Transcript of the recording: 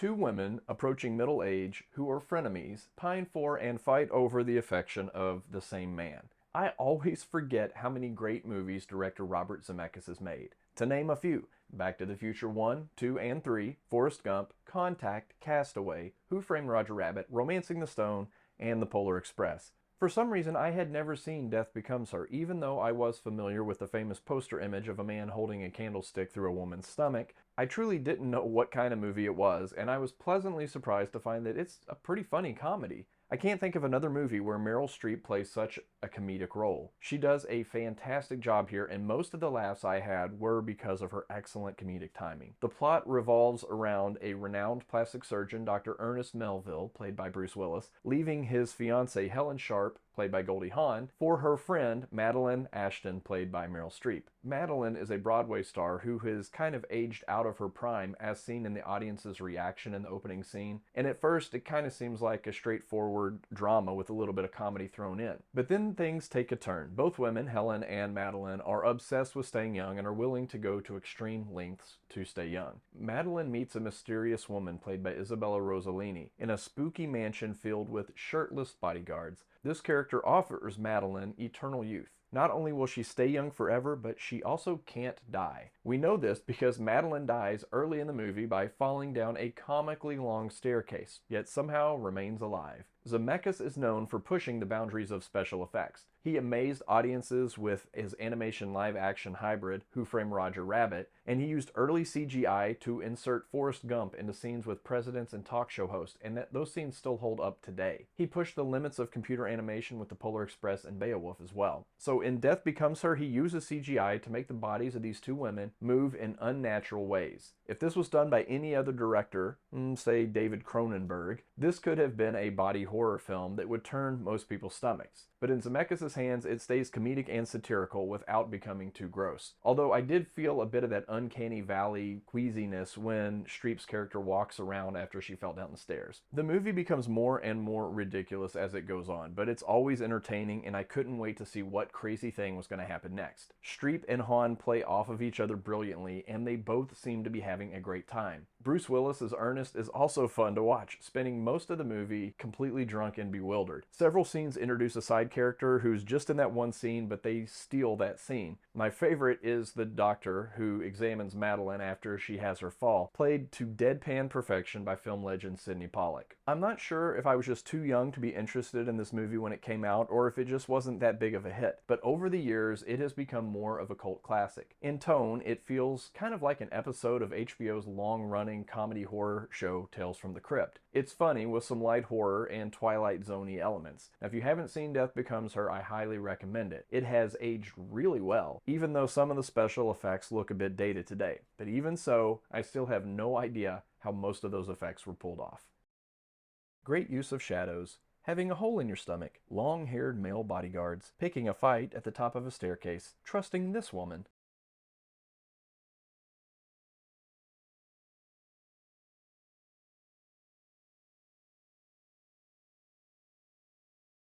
Two women approaching middle age who are frenemies pine for and fight over the affection of the same man. I always forget how many great movies director Robert Zemeckis has made. To name a few: Back to the Future 1, 2, and 3, Forrest Gump, Contact, Castaway, Who Framed Roger Rabbit, Romancing the Stone, and The Polar Express. For some reason, I had never seen Death Becomes Her, even though I was familiar with the famous poster image of a man holding a candlestick through a woman's stomach. I truly didn't know what kind of movie it was, and I was pleasantly surprised to find that it's a pretty funny comedy. I can't think of another movie where Meryl Streep plays such a comedic role. She does a fantastic job here, and most of the laughs I had were because of her excellent comedic timing. The plot revolves around a renowned plastic surgeon, Dr. Ernest Melville, played by Bruce Willis, leaving his fiancée Helen Sharp, played by Goldie Hawn, for her friend Madeline Ashton, played by Meryl Streep. Madeline is a Broadway star who has kind of aged out of her prime, as seen in the audience's reaction in the opening scene, and at first it kind of seems like a straightforward drama with a little bit of comedy thrown in. But then things take a turn. Both women, Helen and Madeline, are obsessed with staying young and are willing to go to extreme lengths to stay young. Madeline meets a mysterious woman, played by Isabella Rossellini, in a spooky mansion filled with shirtless bodyguards. This character offers Madeline eternal youth. Not only will she stay young forever, but she also can't die. We know this because Madeline dies early in the movie by falling down a comically long staircase, yet somehow remains alive. Zemeckis is known for pushing the boundaries of special effects. He amazed audiences with his animation live-action hybrid, Who Framed Roger Rabbit, and he used early CGI to insert Forrest Gump into scenes with presidents and talk show hosts, and those scenes still hold up today. He pushed the limits of computer animation with The Polar Express and Beowulf as well. So in Death Becomes Her, he uses CGI to make the bodies of these two women move in unnatural ways. If this was done by any other director, say David Cronenberg, this could have been a body horror film that would turn most people's stomachs. But in Zemeckis' hands, it stays comedic and satirical without becoming too gross. Although I did feel a bit of that uncanny valley queasiness when Streep's character walks around after she fell down the stairs. The movie becomes more and more ridiculous as it goes on, but it's always entertaining, and I couldn't wait to see what crazy thing was going to happen next. Streep and Hawn play off of each other brilliantly, and they both seem to be having a great time. Bruce Willis as Ernest is also fun to watch, spending most of the movie completely drunk and bewildered. Several scenes introduce a side character who's just in that one scene, but they steal that scene. My favorite is the doctor who examines Madeline after she has her fall, played to deadpan perfection by film legend Sidney Pollack. I'm not sure if I was just too young to be interested in this movie when it came out, or if it just wasn't that big of a hit, but over the years it has become more of a cult classic. In tone, it feels kind of like an episode of HBO's long-running comedy horror show Tales from the Crypt. It's funny with some light horror and Twilight Zone-y elements. Now, if you haven't seen Death Becomes Her, I highly recommend it. It has aged really well, even though some of the special effects look a bit dated today. But even so, I still have no idea how most of those effects were pulled off. Great use of shadows, having a hole in your stomach, long-haired male bodyguards, picking a fight at the top of a staircase, trusting this woman,